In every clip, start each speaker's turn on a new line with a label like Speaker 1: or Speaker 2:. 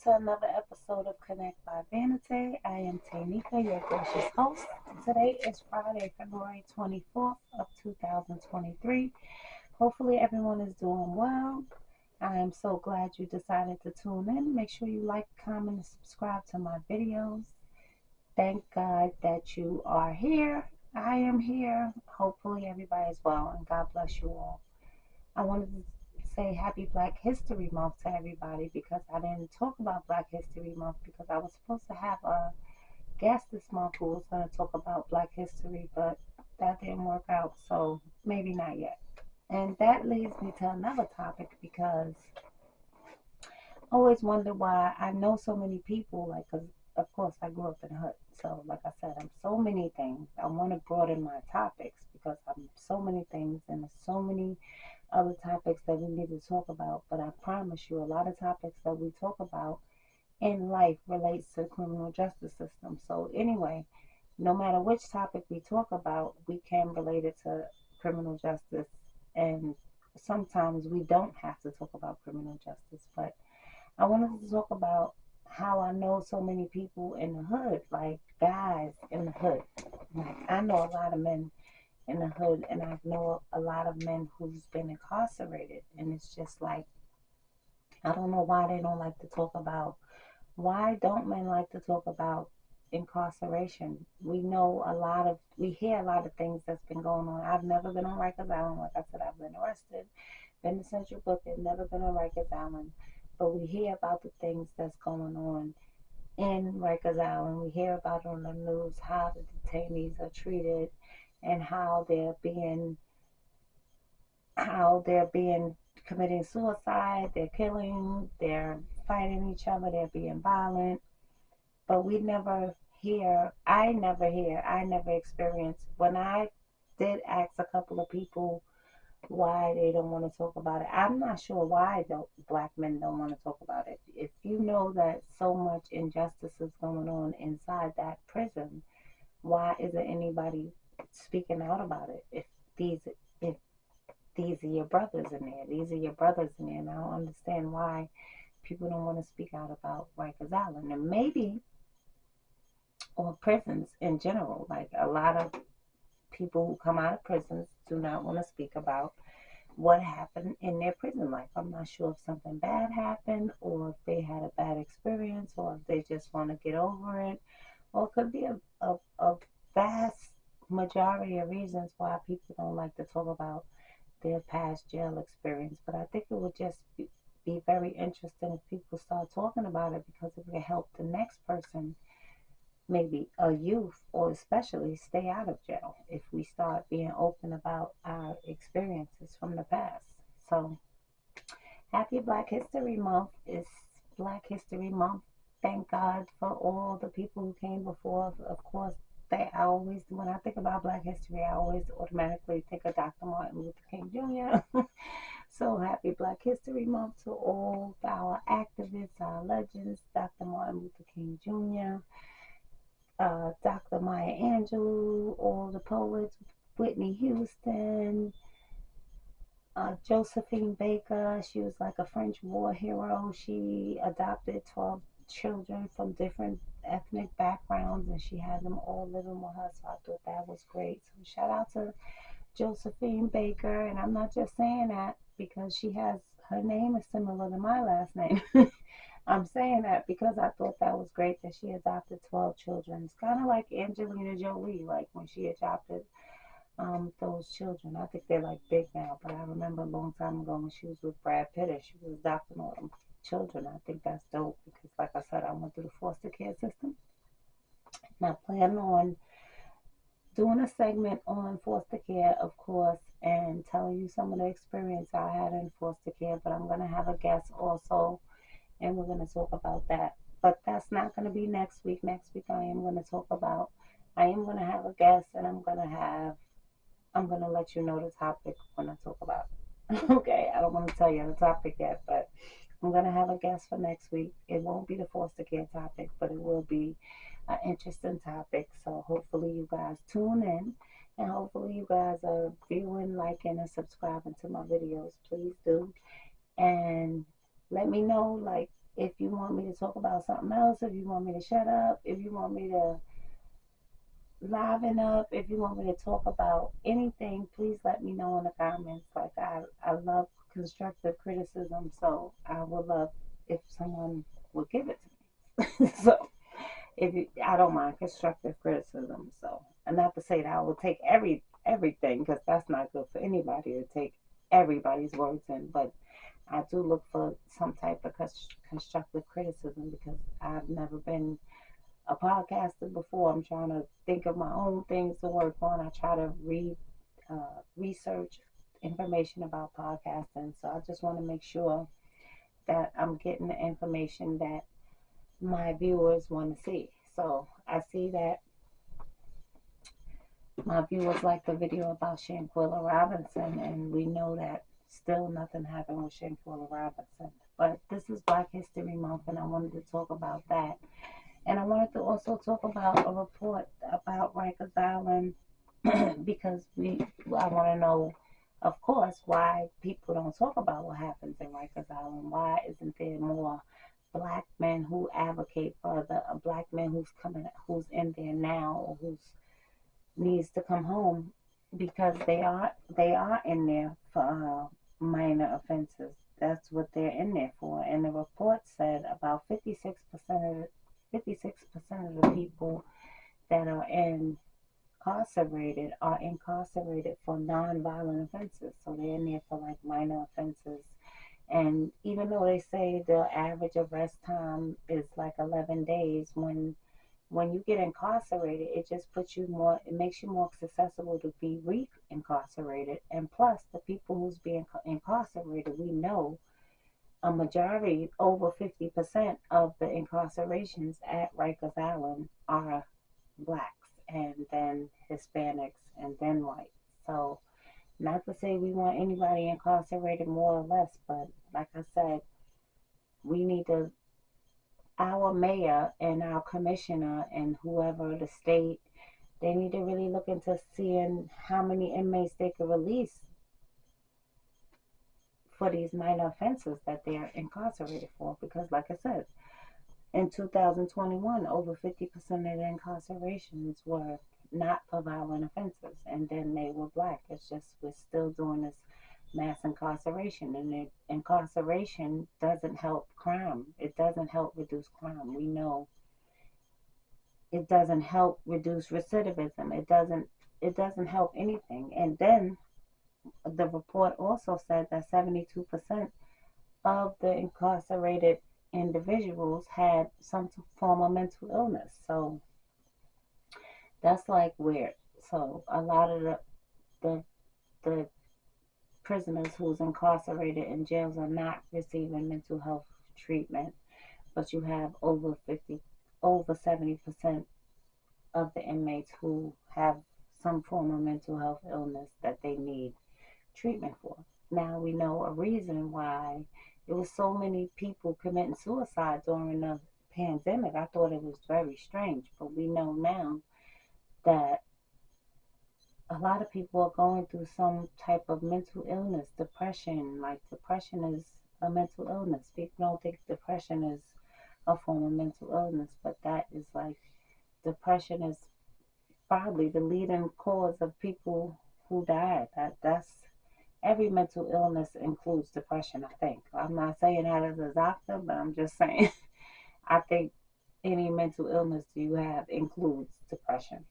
Speaker 1: to another episode of Connect by Vanity. I am Tanika, your gracious host. Today is Friday, February 24th of 2023. Hopefully everyone is doing well. I am so glad you decided to tune in. Make sure you like, comment, and subscribe to my videos. Thank God that you are here. I am here. Hopefully everybody is well, and God bless you all. I wanted to say happy Black History Month to everybody because I didn't talk about Black History Month because I was supposed to have a guest this month who was going to talk about Black history, but that didn't work out, so maybe not yet. And that leads me to another topic because I always wonder why I know so many people, like, because of course I grew up in the hood. So, like I said, I'm so many things. I want to broaden my topics because I'm so many things and there's so many other topics that we need to talk about, but I promise you a lot of topics that we talk about in life relates to the criminal justice system. So anyway, no matter which topic we talk about, we can relate it to criminal justice, and sometimes we don't have to talk about criminal justice. But I wanted to talk about how I know so many people in the hood, like guys in the hood. Like, I know a lot of men in the hood, and I know a lot of men who's been incarcerated, and it's just like, I don't know why they don't like to talk about, why don't men like to talk about incarceration? We hear a lot of things that's been going on. I've never been on Rikers Island. Like I said, I've been arrested, been to Central Booking, never been on Rikers Island, but we hear about the things that's going on in Rikers Island. We hear about on the news how the detainees are treated and how they're being committing suicide, they're killing, they're fighting each other, they're being violent. But I never experienced. When I did ask a couple of people why they don't want to talk about it, I'm not sure why black men don't want to talk about it. If you know that so much injustice is going on inside that prison, why isn't anybody speaking out about it? If these are your brothers in there, and I don't understand why people don't want to speak out about Rikers Island, and maybe, or prisons in general. Like, a lot of people who come out of prisons do not want to speak about what happened in their prison life. I'm not sure if something bad happened, or if they had a bad experience, or if they just want to get over it, or it could be a vast majority of reasons why people don't like to talk about their past jail experience. But I think it would just be very interesting if people start talking about it, because it would help the next person, maybe a youth, or especially, stay out of jail if we start being open about our experiences from the past. So, happy Black History Month. It's Black History Month. Thank God for all the people who came before. Of course, when I think about Black history, I always automatically think of Dr. Martin Luther King Jr. So happy Black History Month to all our activists, our legends, Dr. Martin Luther King Jr., Dr. Maya Angelou, all the poets, Whitney Houston, Josephine Baker. She was like a French war hero. She adopted 12 children from different ethnic backgrounds, and she had them all living with her. So I thought that was great. So shout out to Josephine Baker. And I'm not just saying that because her name is similar to my last name. I'm saying that because I thought that was great that she adopted 12 children. It's kind of like Angelina Jolie, like when she adopted those children. I think they're like big now, but I remember a long time ago when she was with Brad Pitt and she was adopting all them children. I think that's dope because, like I said, I went through the foster care system, and I plan on doing a segment on foster care, of course, and telling you some of the experience I had in foster care. But I'm going to have a guest also, and we're going to talk about that. But that's not going to be next week. Next week I am going to have a guest, and I'm going to let you know the topic when I talk about it. Okay, I don't want to tell you the topic yet, but I'm going to have a guest for next week. It won't be the foster care topic, but it will be an interesting topic. So hopefully you guys tune in, and hopefully you guys are viewing, liking, and subscribing to my videos. Please do. And let me know, like, If you want me to talk about something else, if you want me to shut up, if you want me to liven up, if you want me to talk about anything, please let me know in the comments. Like I love constructive criticism, so I would love if someone would give it to me. So if you, I don't mind constructive criticism. So, and not to say that I will take everything, because that's not good for anybody to take everybody's words in. But I do look for some type of constructive criticism, because I've never been a podcaster before. I'm trying to think of my own things to work on. I try to research information about podcasting. So I just want to make sure that I'm getting the information that my viewers want to see. So I see that my viewers like the video about Shanquilla Robinson, and we know that still nothing happened with Shanquilla Robinson. But this is Black History Month, and I wanted to talk about that. And I wanted to also talk about a report about Rikers Island because I want to know, of course, why people don't talk about what happens in Rikers Island. Why isn't there more black men who advocate for the black men who's in there now, or who needs to come home? Because they are in there for minor offenses. That's what they're in there for. And the report said about 56% of the people that are incarcerated for non-violent offenses. So they're in there for like minor offenses. And even though they say the average arrest time is like 11 days, when you get incarcerated, it just it makes you more susceptible to be re-incarcerated. And plus, the people who's being incarcerated, we know a majority, over 50% of the incarcerations at Rikers Island are blacks, and then Hispanics, and then whites. So, not to say we want anybody incarcerated more or less, but like I said, we need to, our mayor and our commissioner and whoever the state, they need to really look into seeing how many inmates they could release for these minor offenses that they're incarcerated for. Because, like I said, in 2021, over 50% of the incarcerations were not for violent offenses, and then they were black. It's just we're still doing this mass incarceration, and incarceration doesn't help crime. It doesn't help reduce crime. We know it doesn't help reduce recidivism. It doesn't help anything. And then the report also said that 72% of the incarcerated individuals had some form of mental illness. So that's like weird. So a lot of the the prisoners who's incarcerated in jails are not receiving mental health treatment, but you have over 70% of the inmates who have some form of mental health illness that they need treatment for. Now we know a reason why there was so many people committing suicide during the pandemic. I thought it was very strange, but we know now that a lot of people are going through some type of mental illness, depression. Like, depression is a mental illness. People don't think depression is a form of mental illness, but that is like, depression is probably the leading cause of people who died. That's every mental illness includes depression, I think. I'm not saying that as a doctor, but I'm just saying I think any mental illness you have includes depression.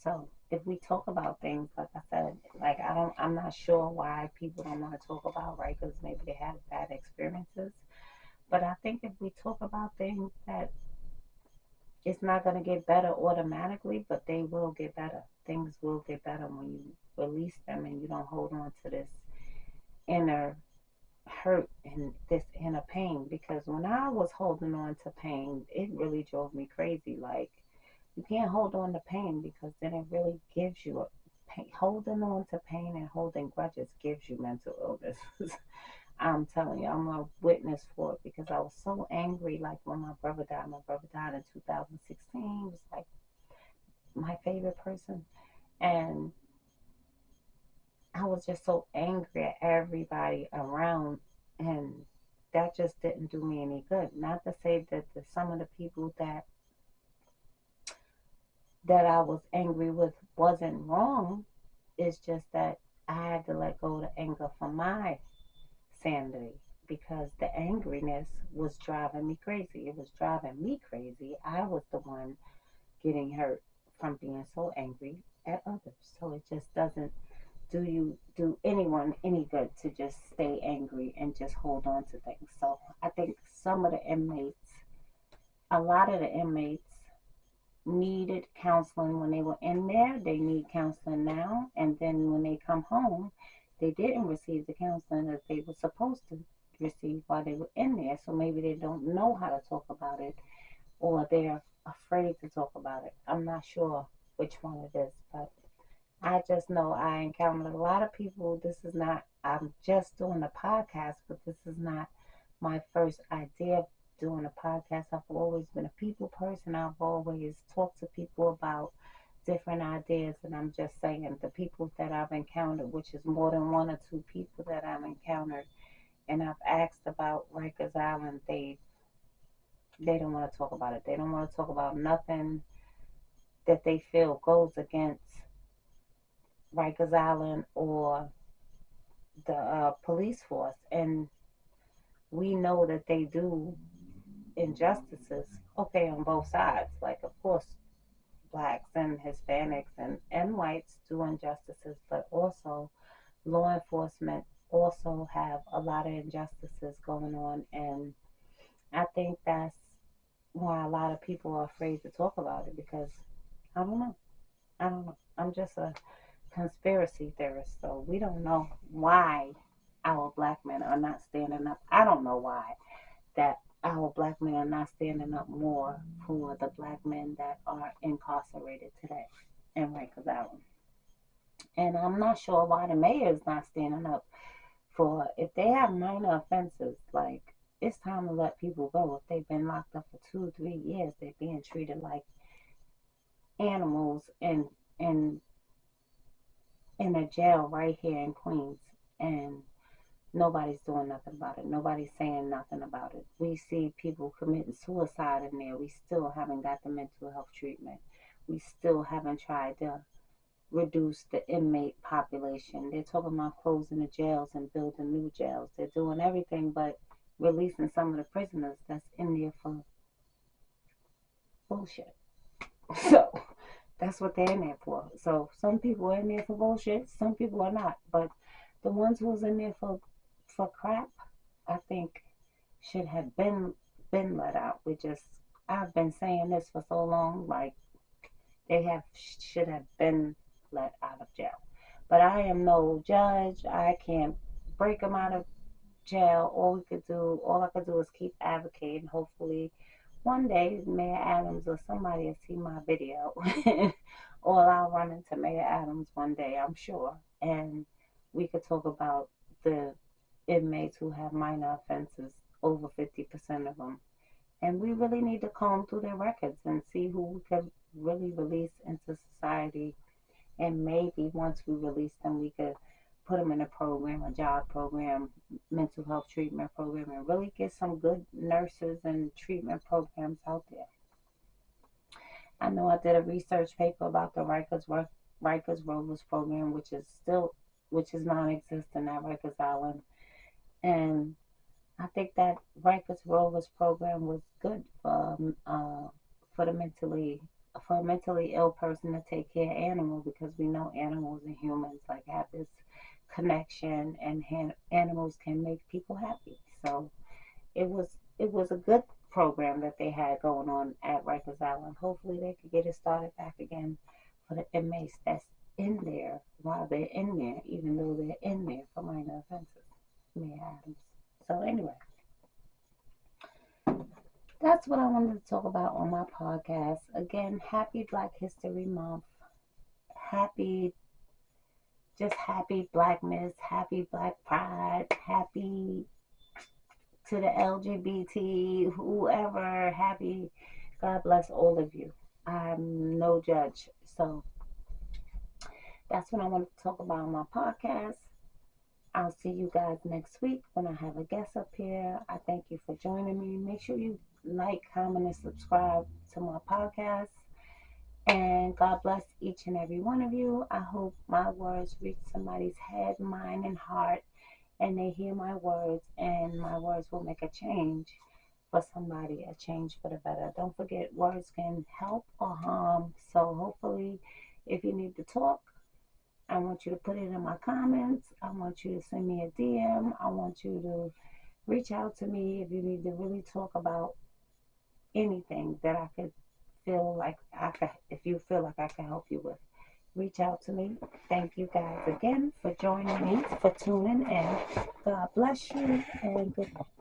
Speaker 1: So if we talk about things, like I said, like I'm not sure why people don't want to talk about, right? Because maybe they have bad experiences. But I think if we talk about things, that it's not going to get better automatically, but they will get better. Things will get better when you release them and you don't hold on to this inner hurt and this inner pain. Because when I was holding on to pain, it really drove me crazy. Like, you can't hold on to pain, because then it really gives you a pain. Holding on to pain and holding grudges gives you mental illness. I'm telling you, I'm a witness for it, because I was so angry. Like, when my brother died in 2016. He was like my favorite person, and I was just so angry at everybody around. And that just didn't do me any good. Not to say that some of the people that I was angry with wasn't wrong. It's just that I had to let go of the anger for my sanity, because the angriness was driving me crazy. It was driving me crazy. I was the one getting hurt from being so angry at others. So it just doesn't do anyone any good to just stay angry and just hold on to things. So I think a lot of the inmates needed counseling when they were in there. They need counseling now. And then when they come home, they didn't receive the counseling that they were supposed to receive while they were in there. So maybe they don't know how to talk about it, or they're afraid to talk about it. I'm not sure which one it is, but I just know I encountered a lot of people. I'm just doing a podcast, but this is not my first idea of doing a podcast. I've always been a people person. I've always talked to people about different ideas, and I'm just saying the people that I've encountered, which is more than one or two people that I've encountered, and I've asked about Rikers Island, they don't want to talk about it. They don't want to talk about nothing that they feel goes against Rikers Island or the police force. And we know that they do injustices, okay, on both sides. Like, of course, blacks and Hispanics and whites do injustices, but also law enforcement also have a lot of injustices going on. And I think that's why a lot of people are afraid to talk about it, because I don't know. I don't know. I'm just a conspiracy theorist, so we don't know why our black men are not standing up. I don't know why that our black men are not standing up more for the black men that are incarcerated today in Rikers Island. And I'm not sure why the mayor is not standing up for, if they have minor offenses, like, it's time to let people go. If they've been locked up for 2 or 3 years, they're being treated like animals in in a jail right here in Queens, and nobody's doing nothing about it. Nobody's saying nothing about it. We see people committing suicide in there. We still haven't got the mental health treatment. We still haven't tried to reduce the inmate population. They're talking about closing the jails and building new jails. They're doing everything but releasing some of the prisoners that's in there for bullshit. So that's what they're in there for. So some people are in there for bullshit, some people are not. But the ones who's in there for crap, I think should have been let out. I've been saying this for so long, like, should have been let out of jail. But I am no judge. I can't break them out of jail. All I could do is keep advocating. Hopefully one day Mayor Adams or somebody will see my video, or I'll run into Mayor Adams one day, I'm sure, and we could talk about the inmates who have minor offenses, over 50% of them. And we really need to comb through their records and see who we could really release into society. And maybe once we release them, we could put them in a program, a job program, mental health treatment program, and really get some good nurses and treatment programs out there. I know I did a research paper about the Rikers Rovers program, which is non-existent at Rikers Island, and I think that Rikers Rovers program was good for the for a mentally ill person to take care of animals, because we know animals and humans like have this connection, and animals can make people happy. So it was a good program that they had going on at Rikers Island. Hopefully they could get it started back again for the inmates that's in there while they're in there, even though they're in there for minor offenses. Mayor Adams. So anyway, that's what I wanted to talk about on my podcast. Again, happy Black History Month. Happy Blackness, happy Black Pride, happy to the LGBT, whoever, happy. God bless all of you. I'm no judge. So that's what I wanted to talk about on my podcast. I'll see you guys next week when I have a guest up here. I thank you for joining me. Make sure you like, comment, and subscribe to my podcast. And God bless each and every one of you. I hope my words reach somebody's head, mind, and heart, and they hear my words, and my words will make a change for somebody, a change for the better. Don't forget, words can help or harm. So hopefully, if you need to talk, I want you to put it in my comments. I want you to send me a DM. I want you to reach out to me if you need to really talk about anything that I could feel like I could, if you feel like I can help you with. Reach out to me. Thank you guys again for joining me, for tuning in. God bless you, and good night.